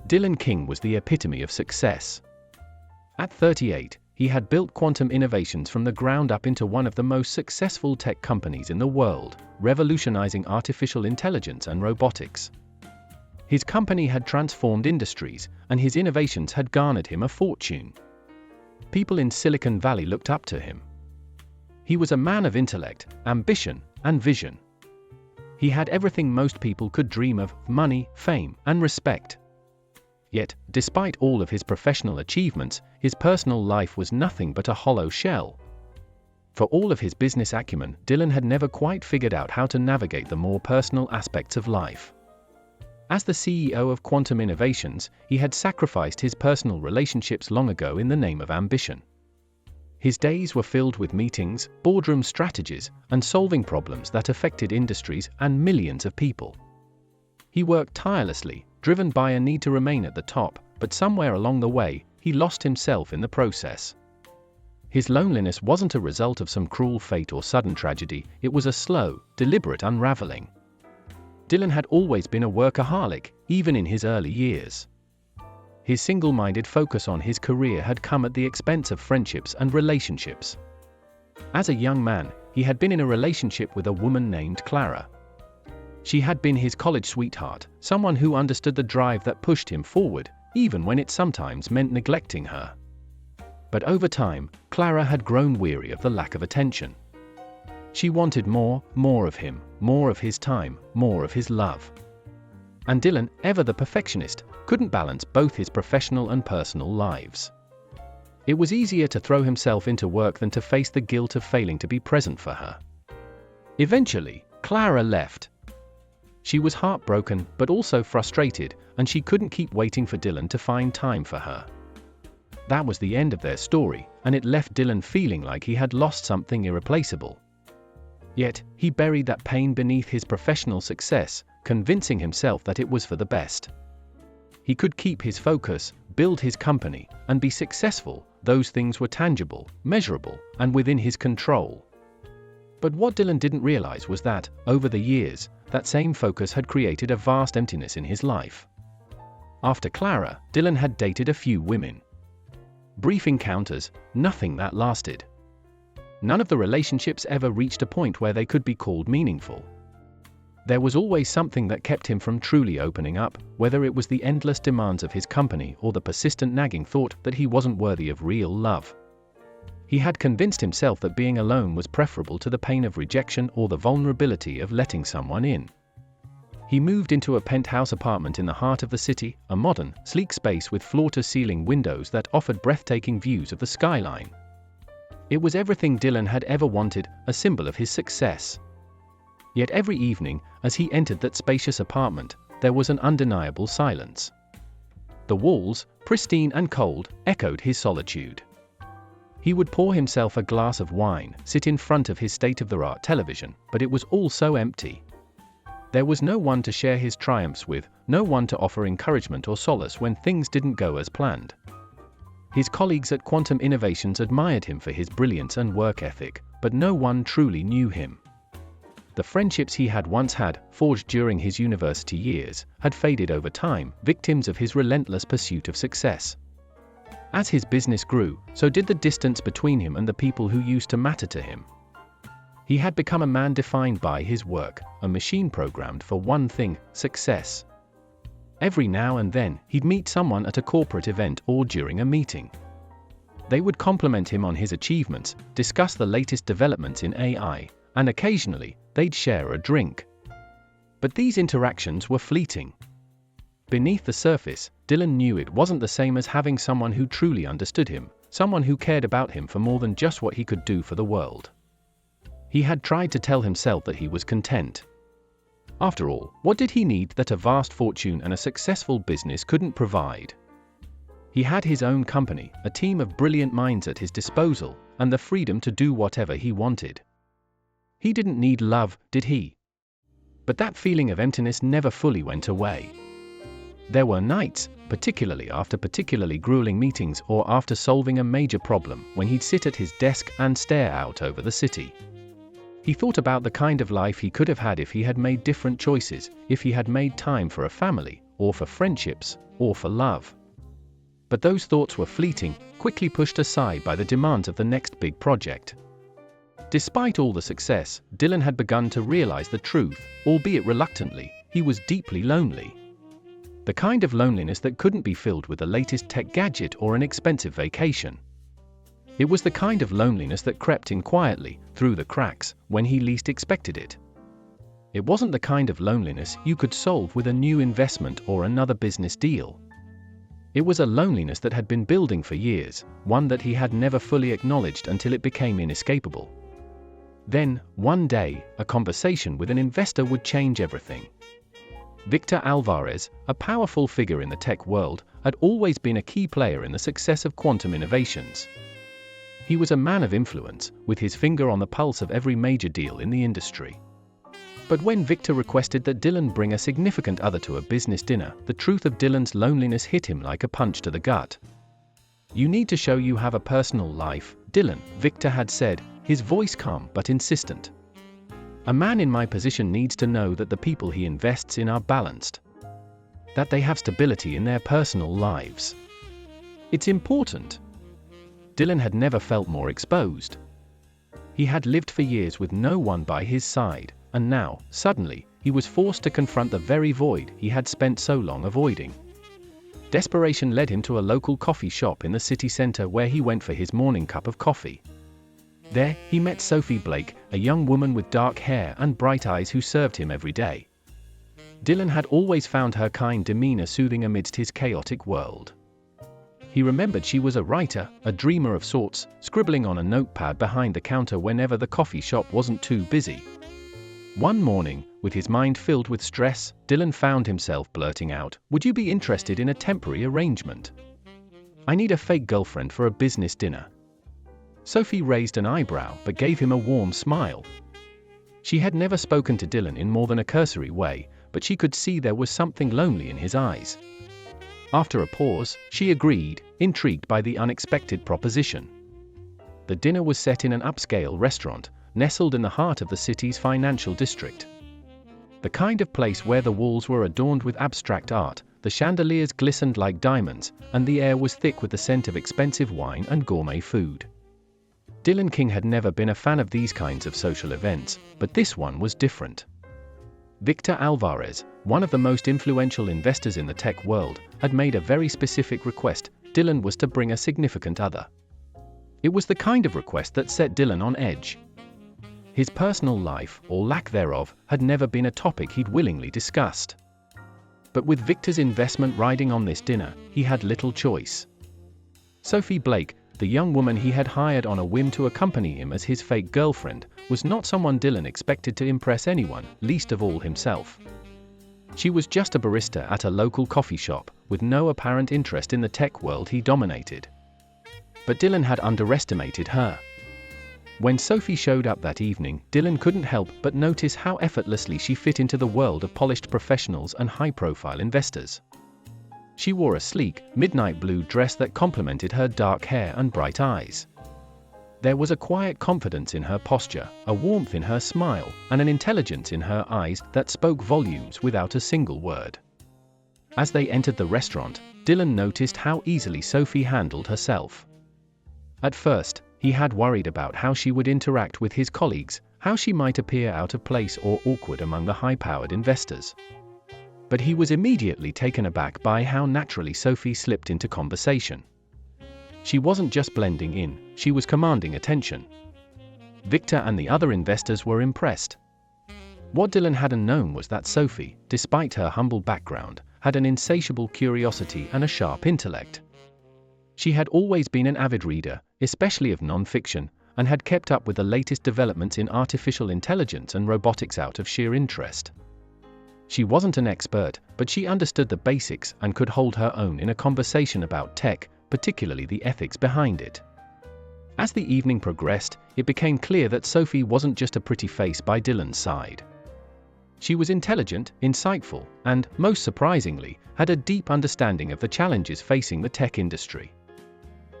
Dylan King was the epitome of success. At 38, he had built Quantum Innovations from the ground up into one of the most successful tech companies in the world, revolutionizing artificial intelligence and robotics. His company had transformed industries, and his innovations had garnered him a fortune. People in Silicon Valley looked up to him. He was a man of intellect, ambition, and vision. He had everything most people could dream of: money, fame, and respect. Yet, despite all of his professional achievements, his personal life was nothing but a hollow shell. For all of his business acumen, Dylan had never quite figured out how to navigate the more personal aspects of life. As the CEO of Quantum Innovations, he had sacrificed his personal relationships long ago in the name of ambition. His days were filled with meetings, boardroom strategies, and solving problems that affected industries and millions of people. He worked tirelessly, driven by a need to remain at the top, but somewhere along the way, he lost himself in the process. His loneliness wasn't a result of some cruel fate or sudden tragedy, it was a slow, deliberate unraveling. Dylan had always been a workaholic, even in his early years. His single-minded focus on his career had come at the expense of friendships and relationships. As a young man, he had been in a relationship with a woman named Clara. She had been his college sweetheart, someone who understood the drive that pushed him forward, even when it sometimes meant neglecting her. But over time, Clara had grown weary of the lack of attention. She wanted more of him, more of his time, more of his love. And Dylan, ever the perfectionist, couldn't balance both his professional and personal lives. It was easier to throw himself into work than to face the guilt of failing to be present for her. Eventually, Clara left. She was heartbroken, but also frustrated, and she couldn't keep waiting for Dylan to find time for her. That was the end of their story, and it left Dylan feeling like he had lost something irreplaceable. Yet, he buried that pain beneath his professional success, convincing himself that it was for the best. He could keep his focus, build his company, and be successful. Those things were tangible, measurable, and within his control. But what Dylan didn't realize was that, over the years, that same focus had created a vast emptiness in his life. After Clara, Dylan had dated a few women. Brief encounters, nothing that lasted. None of the relationships ever reached a point where they could be called meaningful. There was always something that kept him from truly opening up, whether it was the endless demands of his company or the persistent nagging thought that he wasn't worthy of real love. He had convinced himself that being alone was preferable to the pain of rejection or the vulnerability of letting someone in. He moved into a penthouse apartment in the heart of the city, a modern, sleek space with floor-to-ceiling windows that offered breathtaking views of the skyline. It was everything Dylan had ever wanted, a symbol of his success. Yet every evening, as he entered that spacious apartment, there was an undeniable silence. The walls, pristine and cold, echoed his solitude. He would pour himself a glass of wine, sit in front of his state-of-the-art television, but it was all so empty. There was no one to share his triumphs with, no one to offer encouragement or solace when things didn't go as planned. His colleagues at Quantum Innovations admired him for his brilliance and work ethic, but no one truly knew him. The friendships he had once had, forged during his university years, had faded over time, victims of his relentless pursuit of success. As his business grew, so did the distance between him and the people who used to matter to him. He had become a man defined by his work, a machine programmed for one thing: success. Every now and then, he'd meet someone at a corporate event or during a meeting. They would compliment him on his achievements, discuss the latest developments in AI, and occasionally, they'd share a drink. But these interactions were fleeting. Beneath the surface, Dylan knew it wasn't the same as having someone who truly understood him, someone who cared about him for more than just what he could do for the world. He had tried to tell himself that he was content. After all, what did he need that a vast fortune and a successful business couldn't provide? He had his own company, a team of brilliant minds at his disposal, and the freedom to do whatever he wanted. He didn't need love, did he? But that feeling of emptiness never fully went away. There were nights, particularly after particularly grueling meetings or after solving a major problem, when he'd sit at his desk and stare out over the city. He thought about the kind of life he could have had if he had made different choices, if he had made time for a family, or for friendships, or for love. But those thoughts were fleeting, quickly pushed aside by the demands of the next big project. Despite all the success, Dylan had begun to realize the truth, albeit reluctantly. He was deeply lonely. The kind of loneliness that couldn't be filled with the latest tech gadget or an expensive vacation. It was the kind of loneliness that crept in quietly, through the cracks, when he least expected it. It wasn't the kind of loneliness you could solve with a new investment or another business deal. It was a loneliness that had been building for years, one that he had never fully acknowledged until it became inescapable. Then, one day, a conversation with an investor would change everything. Victor Alvarez, a powerful figure in the tech world, had always been a key player in the success of quantum innovations. He was a man of influence, with his finger on the pulse of every major deal in the industry. But when Victor requested that Dylan bring a significant other to a business dinner, the truth of Dylan's loneliness hit him like a punch to the gut. "You need to show you have a personal life, Dylan," Victor had said, his voice calm but insistent. "A man in my position needs to know that the people he invests in are balanced. That they have stability in their personal lives. It's important." Dylan had never felt more exposed. He had lived for years with no one by his side, and now, suddenly, he was forced to confront the very void he had spent so long avoiding. Desperation led him to a local coffee shop in the city center where he went for his morning cup of coffee. There, he met Sophie Blake, a young woman with dark hair and bright eyes who served him every day. Dylan had always found her kind demeanor soothing amidst his chaotic world. He remembered she was a writer, a dreamer of sorts, scribbling on a notepad behind the counter whenever the coffee shop wasn't too busy. One morning, with his mind filled with stress, Dylan found himself blurting out, "Would you be interested in a temporary arrangement? I need a fake girlfriend for a business dinner." Sophie raised an eyebrow but gave him a warm smile. She had never spoken to Dylan in more than a cursory way, but she could see there was something lonely in his eyes. After a pause, she agreed, intrigued by the unexpected proposition. The dinner was set in an upscale restaurant, nestled in the heart of the city's financial district. The kind of place where the walls were adorned with abstract art, the chandeliers glistened like diamonds, and the air was thick with the scent of expensive wine and gourmet food. Dylan King had never been a fan of these kinds of social events, but this one was different. Victor Alvarez, one of the most influential investors in the tech world, had made a very specific request. Dylan was to bring a significant other. It was the kind of request that set Dylan on edge. His personal life, or lack thereof, had never been a topic he'd willingly discussed. But with Victor's investment riding on this dinner, he had little choice. Sophie Blake, the young woman he had hired on a whim to accompany him as his fake girlfriend, was not someone Dylan expected to impress anyone, least of all himself. She was just a barista at a local coffee shop, with no apparent interest in the tech world he dominated. But Dylan had underestimated her. When Sophie showed up that evening, Dylan couldn't help but notice how effortlessly she fit into the world of polished professionals and high-profile investors. She wore a sleek, midnight blue dress that complemented her dark hair and bright eyes. There was a quiet confidence in her posture, a warmth in her smile, and an intelligence in her eyes that spoke volumes without a single word. As they entered the restaurant, Dylan noticed how easily Sophie handled herself. At first, he had worried about how she would interact with his colleagues, how she might appear out of place or awkward among the high-powered investors. But he was immediately taken aback by how naturally Sophie slipped into conversation. She wasn't just blending in, she was commanding attention. Victor and the other investors were impressed. What Dylan hadn't known was that Sophie, despite her humble background, had an insatiable curiosity and a sharp intellect. She had always been an avid reader, especially of non-fiction, and had kept up with the latest developments in artificial intelligence and robotics out of sheer interest. She wasn't an expert, but she understood the basics and could hold her own in a conversation about tech, particularly the ethics behind it. As the evening progressed, it became clear that Sophie wasn't just a pretty face by Dylan's side. She was intelligent, insightful, and, most surprisingly, had a deep understanding of the challenges facing the tech industry.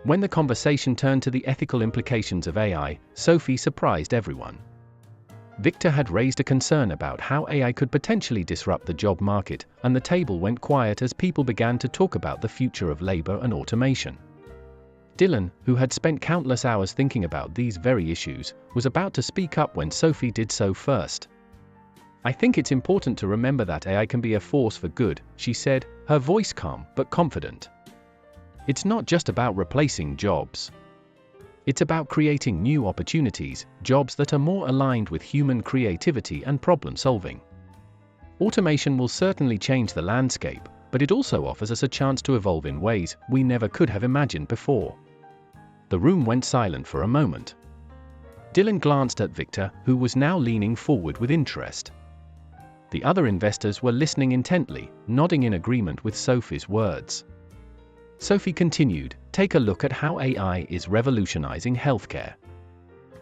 When the conversation turned to the ethical implications of AI, Sophie surprised everyone. Victor had raised a concern about how AI could potentially disrupt the job market, and the table went quiet as people began to talk about the future of labor and automation. Dylan, who had spent countless hours thinking about these very issues, was about to speak up when Sophie did so first. "I think it's important to remember that AI can be a force for good," she said, her voice calm but confident. "It's not just about replacing jobs. It's about creating new opportunities, jobs that are more aligned with human creativity and problem solving. Automation will certainly change the landscape, but it also offers us a chance to evolve in ways we never could have imagined before." The room went silent for a moment. Dylan glanced at Victor, who was now leaning forward with interest. The other investors were listening intently, nodding in agreement with Sophie's words. Sophie continued, "Take a look at how AI is revolutionizing healthcare.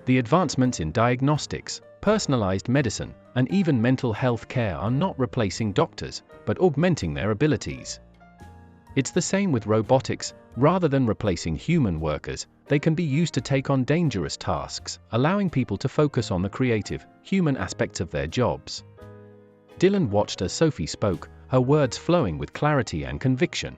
The advancements in diagnostics, personalized medicine, and even mental health care are not replacing doctors, but augmenting their abilities. It's the same with robotics. Rather than replacing human workers, they can be used to take on dangerous tasks, allowing people to focus on the creative, human aspects of their jobs." Dylan watched as Sophie spoke, her words flowing with clarity and conviction.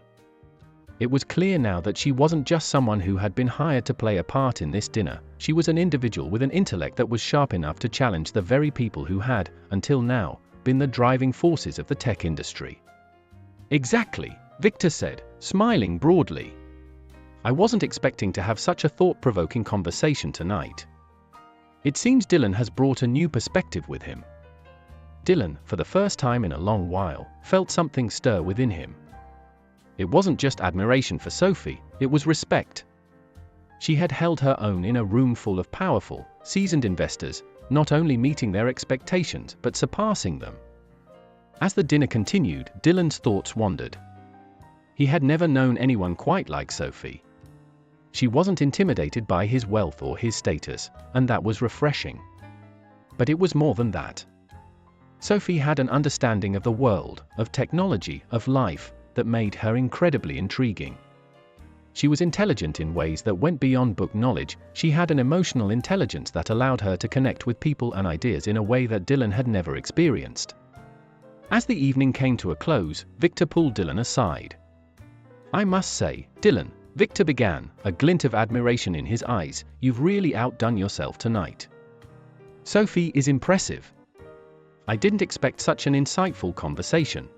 It was clear now that she wasn't just someone who had been hired to play a part in this dinner. She was an individual with an intellect that was sharp enough to challenge the very people who had, until now, been the driving forces of the tech industry. "Exactly," Victor said, smiling broadly. "I wasn't expecting to have such a thought-provoking conversation tonight." It seems Dylan has brought a new perspective with him. Dylan, for the first time in a long while, felt something stir within him. It wasn't just admiration for Sophie, it was respect. She had held her own in a room full of powerful, seasoned investors, not only meeting their expectations but surpassing them. As the dinner continued, Dylan's thoughts wandered. He had never known anyone quite like Sophie. She wasn't intimidated by his wealth or his status, and that was refreshing. But it was more than that. Sophie had an understanding of the world, of technology, of life, that made her incredibly intriguing. She was intelligent in ways that went beyond book knowledge. She had an emotional intelligence that allowed her to connect with people and ideas in a way that Dylan had never experienced. As the evening came to a close, Victor pulled Dylan aside. "I must say, Dylan," Victor began, a glint of admiration in his eyes, "you've really outdone yourself tonight. Sophie is impressive. I didn't expect such an insightful conversation.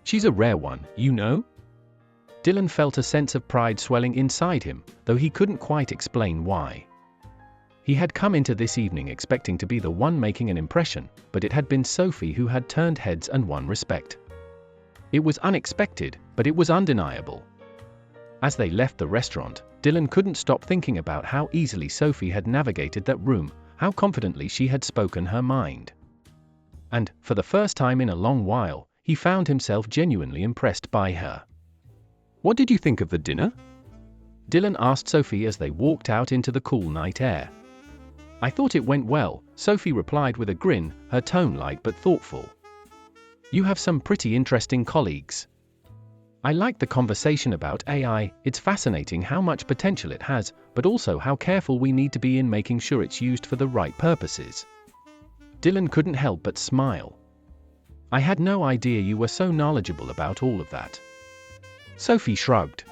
She's a rare one, you know?" Dylan felt a sense of pride swelling inside him, though he couldn't quite explain why. He had come into this evening expecting to be the one making an impression, but it had been Sophie who had turned heads and won respect. It was unexpected, but it was undeniable. As they left the restaurant, Dylan couldn't stop thinking about how easily Sophie had navigated that room, how confidently she had spoken her mind. And, for the first time in a long while, he found himself genuinely impressed by her. "What did you think of the dinner?" Dylan asked Sophie as they walked out into the cool night air. "I thought it went well," Sophie replied with a grin, her tone light but thoughtful. "You have some pretty interesting colleagues. I liked the conversation about AI. It's fascinating how much potential it has, but also how careful we need to be in making sure it's used for the right purposes." Dylan couldn't help but smile. "I had no idea you were so knowledgeable about all of that." Sophie shrugged.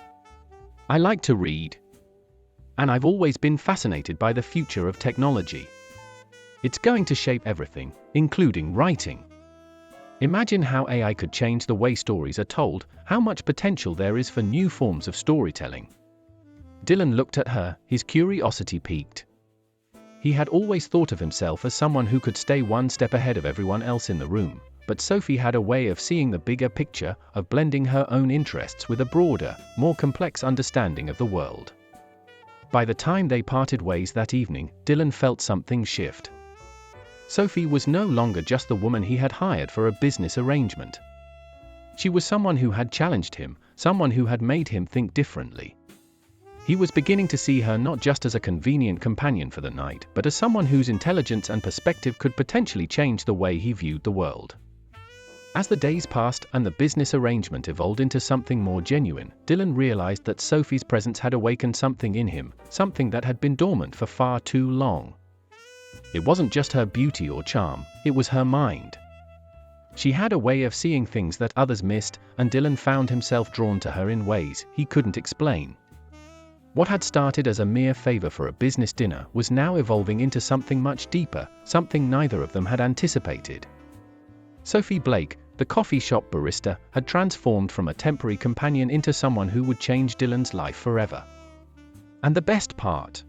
"I like to read. And I've always been fascinated by the future of technology. It's going to shape everything, including writing. Imagine how AI could change the way stories are told, how much potential there is for new forms of storytelling." Dylan looked at her, his curiosity piqued. He had always thought of himself as someone who could stay one step ahead of everyone else in the room, but Sophie had a way of seeing the bigger picture, of blending her own interests with a broader, more complex understanding of the world. By the time they parted ways that evening, Dylan felt something shift. Sophie was no longer just the woman he had hired for a business arrangement. She was someone who had challenged him, someone who had made him think differently. He was beginning to see her not just as a convenient companion for the night, but as someone whose intelligence and perspective could potentially change the way he viewed the world. As the days passed and the business arrangement evolved into something more genuine, Dylan realized that Sophie's presence had awakened something in him, something that had been dormant for far too long. It wasn't just her beauty or charm, it was her mind. She had a way of seeing things that others missed, and Dylan found himself drawn to her in ways he couldn't explain. What had started as a mere favor for a business dinner was now evolving into something much deeper, something neither of them had anticipated. Sophie Blake, the coffee shop barista, had transformed from a temporary companion into someone who would change Dylan's life forever. And the best part?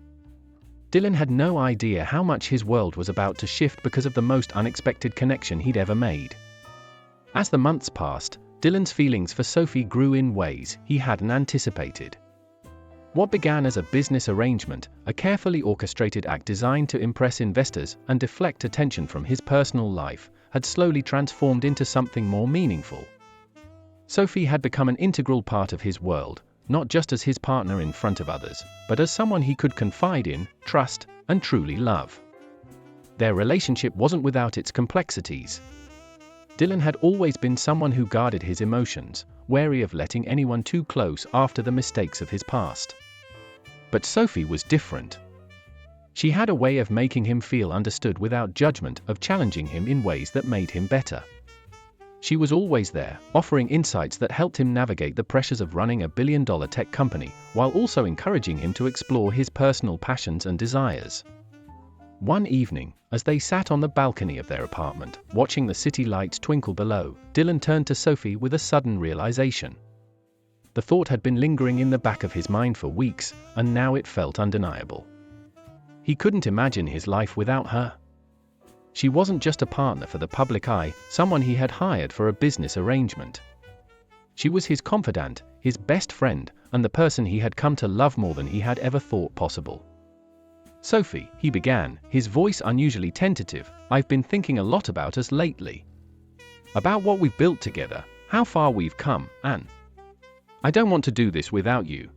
Dylan had no idea how much his world was about to shift because of the most unexpected connection he'd ever made. As the months passed, Dylan's feelings for Sophie grew in ways he hadn't anticipated. What began as a business arrangement, a carefully orchestrated act designed to impress investors and deflect attention from his personal life, had slowly transformed into something more meaningful. Sophie had become an integral part of his world, not just as his partner in front of others, but as someone he could confide in, trust, and truly love. Their relationship wasn't without its complexities. Dylan had always been someone who guarded his emotions, wary of letting anyone too close after the mistakes of his past. But Sophie was different. She had a way of making him feel understood without judgment, of challenging him in ways that made him better. She was always there, offering insights that helped him navigate the pressures of running a billion-dollar tech company, while also encouraging him to explore his personal passions and desires. One evening, as they sat on the balcony of their apartment, watching the city lights twinkle below, Dylan turned to Sophie with a sudden realization. The thought had been lingering in the back of his mind for weeks, and now it felt undeniable. He couldn't imagine his life without her. She wasn't just a partner for the public eye, someone he had hired for a business arrangement. She was his confidant, his best friend, and the person he had come to love more than he had ever thought possible. "Sophie," he began, his voice unusually tentative, "I've been thinking a lot about us lately. About what we've built together, how far we've come, and I don't want to do this without you.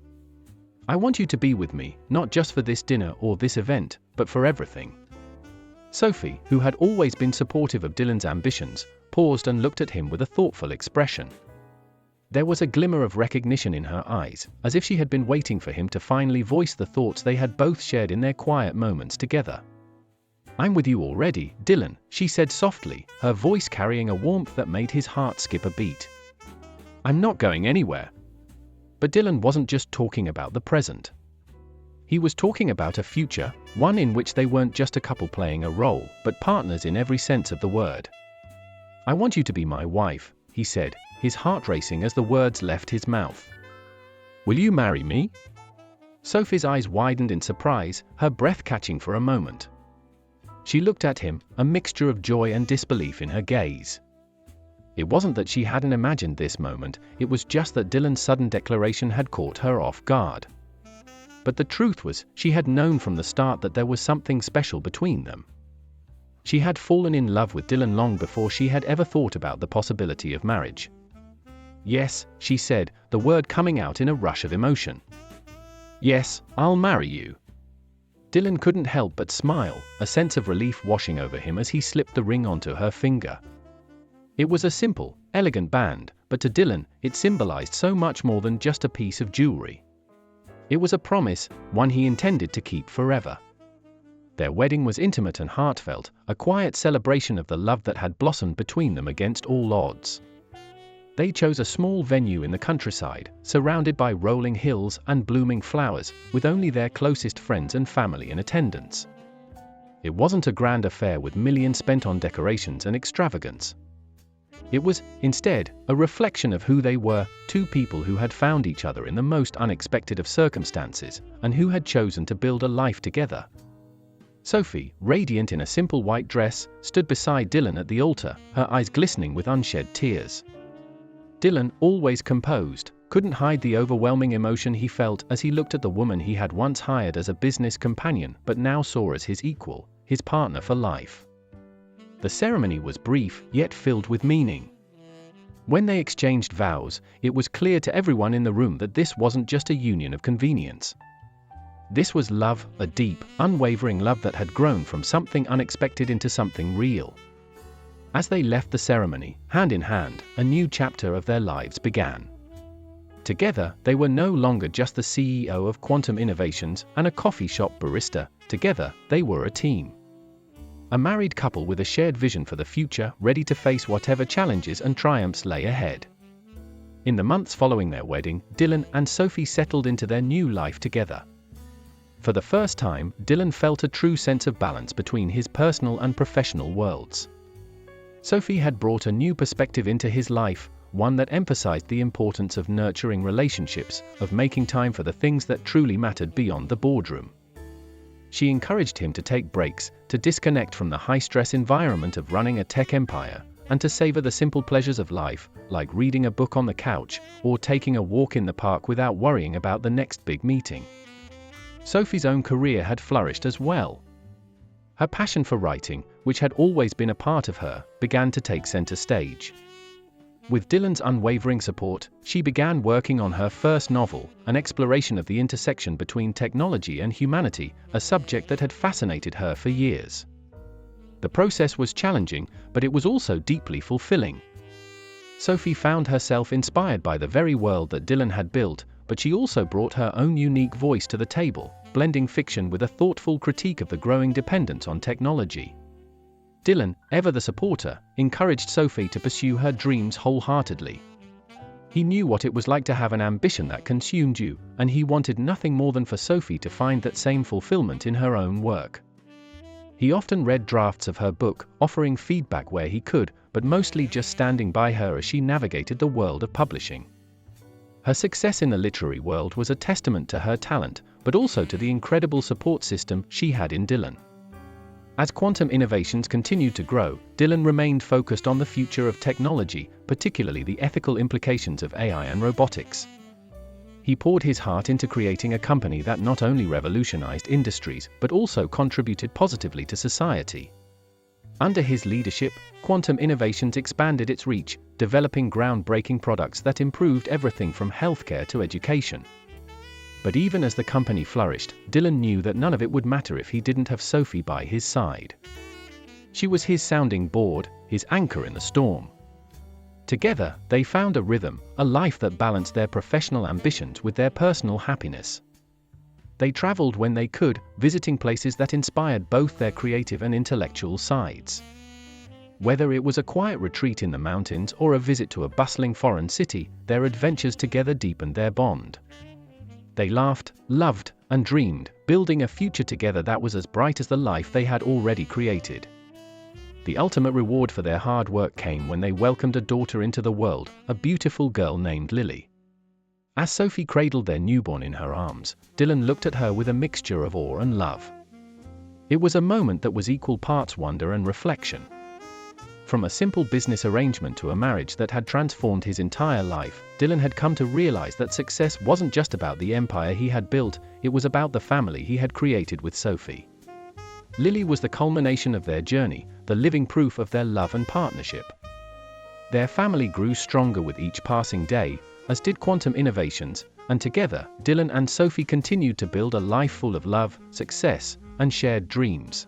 I want you to be with me, not just for this dinner or this event, but for everything." Sophie, who had always been supportive of Dylan's ambitions, paused and looked at him with a thoughtful expression. There was a glimmer of recognition in her eyes, as if she had been waiting for him to finally voice the thoughts they had both shared in their quiet moments together. "I'm with you already, Dylan," she said softly, her voice carrying a warmth that made his heart skip a beat. "I'm not going anywhere." But Dylan wasn't just talking about the present. He was talking about a future, one in which they weren't just a couple playing a role, but partners in every sense of the word. "I want you to be my wife," he said, his heart racing as the words left his mouth. "Will you marry me?" Sophie's eyes widened in surprise, her breath catching for a moment. She looked at him, a mixture of joy and disbelief in her gaze. It wasn't that she hadn't imagined this moment, it was just that Dylan's sudden declaration had caught her off guard. But the truth was, she had known from the start that there was something special between them. She had fallen in love with Dylan long before she had ever thought about the possibility of marriage. "Yes," she said, the word coming out in a rush of emotion. "Yes, I'll marry you." Dylan couldn't help but smile, a sense of relief washing over him as he slipped the ring onto her finger. It was a simple, elegant band, but to Dylan, it symbolized so much more than just a piece of jewelry. It was a promise, one he intended to keep forever. Their wedding was intimate and heartfelt, a quiet celebration of the love that had blossomed between them against all odds. They chose a small venue in the countryside, surrounded by rolling hills and blooming flowers, with only their closest friends and family in attendance. It wasn't a grand affair with millions spent on decorations and extravagance. It was, instead, a reflection of who they were, two people who had found each other in the most unexpected of circumstances, and who had chosen to build a life together. Sophie, radiant in a simple white dress, stood beside Dylan at the altar, her eyes glistening with unshed tears. Dylan, always composed, couldn't hide the overwhelming emotion he felt as he looked at the woman he had once hired as a business companion but now saw as his equal, his partner for life. The ceremony was brief, yet filled with meaning. When they exchanged vows, it was clear to everyone in the room that this wasn't just a union of convenience. This was love, a deep, unwavering love that had grown from something unexpected into something real. As they left the ceremony, hand in hand, a new chapter of their lives began. Together, they were no longer just the CEO of Quantum Innovations and a coffee shop barista. Together, they were a team. a married couple with a shared vision for the future, ready to face whatever challenges and triumphs lay ahead. In the months following their wedding, Dylan and Sophie settled into their new life together. For the first time, Dylan felt a true sense of balance between his personal and professional worlds. Sophie had brought a new perspective into his life, one that emphasized the importance of nurturing relationships, of making time for the things that truly mattered beyond the boardroom. She encouraged him to take breaks, to disconnect from the high-stress environment of running a tech empire, and to savor the simple pleasures of life, like reading a book on the couch, or taking a walk in the park without worrying about the next big meeting. Sophie's own career had flourished as well. Her passion for writing, which had always been a part of her, began to take center stage. With Dylan's unwavering support, she began working on her first novel, an exploration of the intersection between technology and humanity, a subject that had fascinated her for years. The process was challenging, but it was also deeply fulfilling. Sophie found herself inspired by the very world that Dylan had built, but she also brought her own unique voice to the table, blending fiction with a thoughtful critique of the growing dependence on technology. Dylan, ever the supporter, encouraged Sophie to pursue her dreams wholeheartedly. He knew what it was like to have an ambition that consumed you, and he wanted nothing more than for Sophie to find that same fulfillment in her own work. He often read drafts of her book, offering feedback where he could, but mostly just standing by her as she navigated the world of publishing. Her success in the literary world was a testament to her talent, but also to the incredible support system she had in Dylan. As quantum innovations continued to grow, Dylan remained focused on the future of technology, particularly the ethical implications of AI and robotics. He poured his heart into creating a company that not only revolutionized industries, but also contributed positively to society. Under his leadership, quantum innovations expanded its reach, developing groundbreaking products that improved everything from healthcare to education. But even as the company flourished, Dylan knew that none of it would matter if he didn't have Sophie by his side. She was his sounding board, his anchor in the storm. Together, they found a rhythm, a life that balanced their professional ambitions with their personal happiness. They traveled when they could, visiting places that inspired both their creative and intellectual sides. Whether it was a quiet retreat in the mountains or a visit to a bustling foreign city, their adventures together deepened their bond. They laughed, loved, and dreamed, building a future together that was as bright as the life they had already created. The ultimate reward for their hard work came when they welcomed a daughter into the world, a beautiful girl named Lily. As Sophie cradled their newborn in her arms, Dylan looked at her with a mixture of awe and love. It was a moment that was equal parts wonder and reflection. From a simple business arrangement to a marriage that had transformed his entire life, Dylan had come to realize that success wasn't just about the empire he had built, it was about the family he had created with Sophie. Lily was the culmination of their journey, the living proof of their love and partnership. Their family grew stronger with each passing day, as did quantum innovations, and together, Dylan and Sophie continued to build a life full of love, success, and shared dreams.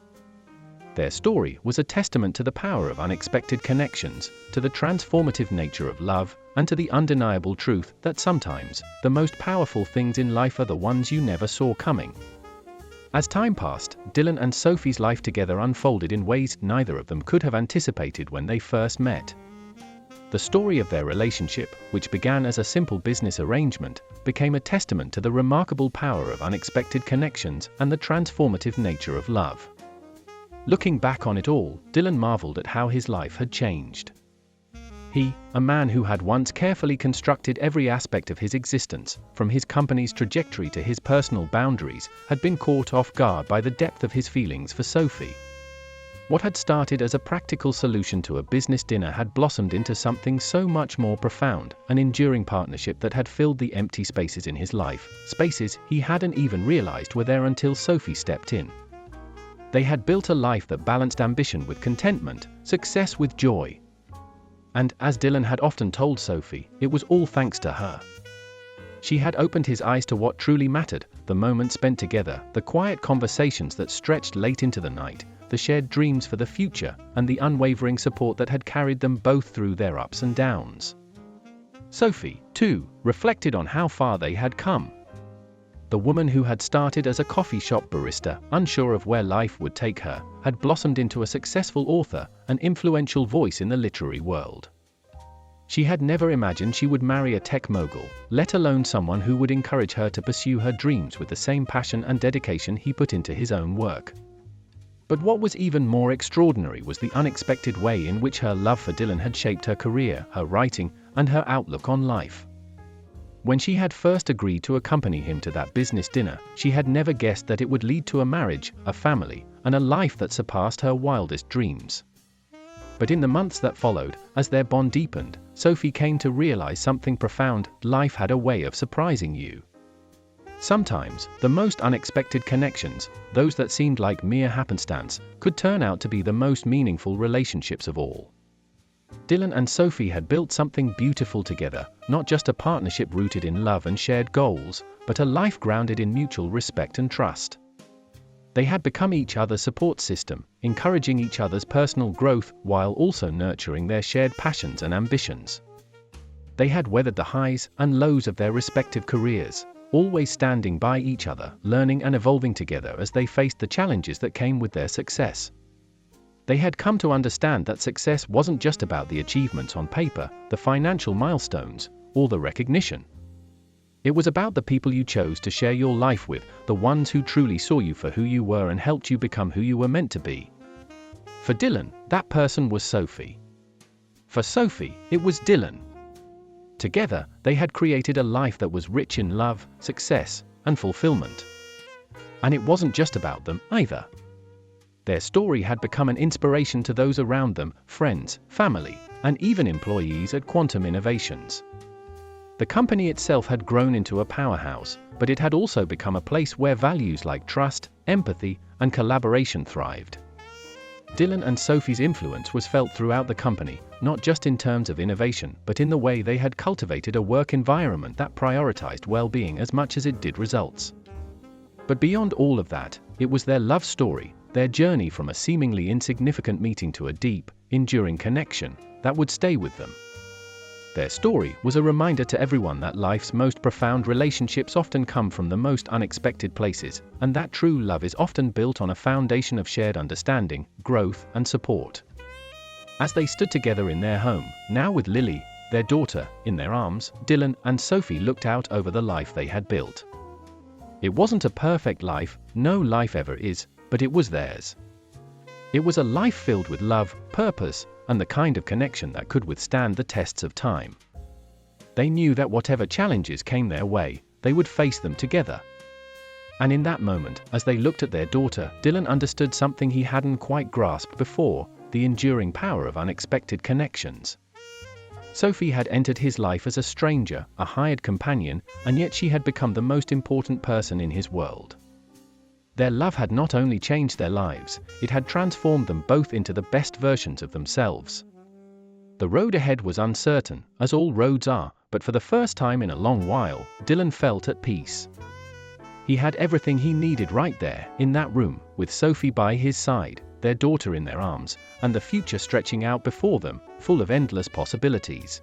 Their story was a testament to the power of unexpected connections, to the transformative nature of love, and to the undeniable truth that sometimes, the most powerful things in life are the ones you never saw coming. As time passed, Dylan and Sophie's life together unfolded in ways neither of them could have anticipated when they first met. The story of their relationship, which began as a simple business arrangement, became a testament to the remarkable power of unexpected connections and the transformative nature of love. Looking back on it all, Dylan marveled at how his life had changed. He, a man who had once carefully constructed every aspect of his existence, from his company's trajectory to his personal boundaries, had been caught off guard by the depth of his feelings for Sophie. What had started as a practical solution to a business dinner had blossomed into something so much more profound, an enduring partnership that had filled the empty spaces in his life, spaces he hadn't even realized were there until Sophie stepped in. They had built a life that balanced ambition with contentment, success with joy. And, as Dylan had often told Sophie, it was all thanks to her. She had opened his eyes to what truly mattered, the moments spent together, the quiet conversations that stretched late into the night, the shared dreams for the future, and the unwavering support that had carried them both through their ups and downs. Sophie, too, reflected on how far they had come. the woman who had started as a coffee shop barista, unsure of where life would take her, had blossomed into a successful author, an influential voice in the literary world. She had never imagined she would marry a tech mogul, let alone someone who would encourage her to pursue her dreams with the same passion and dedication he put into his own work. But what was even more extraordinary was the unexpected way in which her love for Dylan had shaped her career, her writing, and her outlook on life. When she had first agreed to accompany him to that business dinner, she had never guessed that it would lead to a marriage, a family, and a life that surpassed her wildest dreams. But in the months that followed, as their bond deepened, Sophie came to realize something profound: life had a way of surprising you. Sometimes, the most unexpected connections, those that seemed like mere happenstance, could turn out to be the most meaningful relationships of all. Dylan and Sophie had built something beautiful together, not just a partnership rooted in love and shared goals, but a life grounded in mutual respect and trust. They had become each other's support system, encouraging each other's personal growth while also nurturing their shared passions and ambitions. They had weathered the highs and lows of their respective careers, always standing by each other, learning and evolving together as they faced the challenges that came with their success. They had come to understand that success wasn't just about the achievements on paper, the financial milestones, or the recognition. It was about the people you chose to share your life with, the ones who truly saw you for who you were and helped you become who you were meant to be. For Dylan, that person was Sophie. For Sophie, it was Dylan. Together, they had created a life that was rich in love, success, and fulfillment. And it wasn't just about them, either. Their story had become an inspiration to those around them, friends, family, and even employees at Quantum Innovations. The company itself had grown into a powerhouse, but it had also become a place where values like trust, empathy, and collaboration thrived. Dylan and Sophie's influence was felt throughout the company, not just in terms of innovation, but in the way they had cultivated a work environment that prioritized well-being as much as it did results. But beyond all of that, it was their love story, their journey from a seemingly insignificant meeting to a deep, enduring connection, that would stay with them. Their story was a reminder to everyone that life's most profound relationships often come from the most unexpected places, and that true love is often built on a foundation of shared understanding, growth, and support. As they stood together in their home, now with Lily, their daughter, in their arms, Dylan and Sophie looked out over the life they had built. It wasn't a perfect life, no life ever is, but it was theirs. It was a life filled with love, purpose, and the kind of connection that could withstand the tests of time. They knew that whatever challenges came their way, they would face them together. And in that moment, as they looked at their daughter, Dylan understood something he hadn't quite grasped before: the enduring power of unexpected connections. Sophie had entered his life as a stranger, a hired companion, and yet she had become the most important person in his world. Their love had not only changed their lives, it had transformed them both into the best versions of themselves. The road ahead was uncertain, as all roads are, but for the first time in a long while, Dylan felt at peace. He had everything he needed right there, in that room, with Sophie by his side, their daughter in their arms, and the future stretching out before them, full of endless possibilities.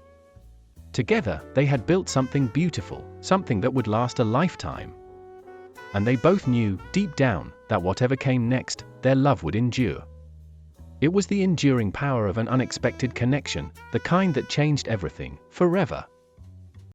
Together, they had built something beautiful, something that would last a lifetime. And they both knew, deep down, that whatever came next, their love would endure. It was the enduring power of an unexpected connection, the kind that changed everything, forever.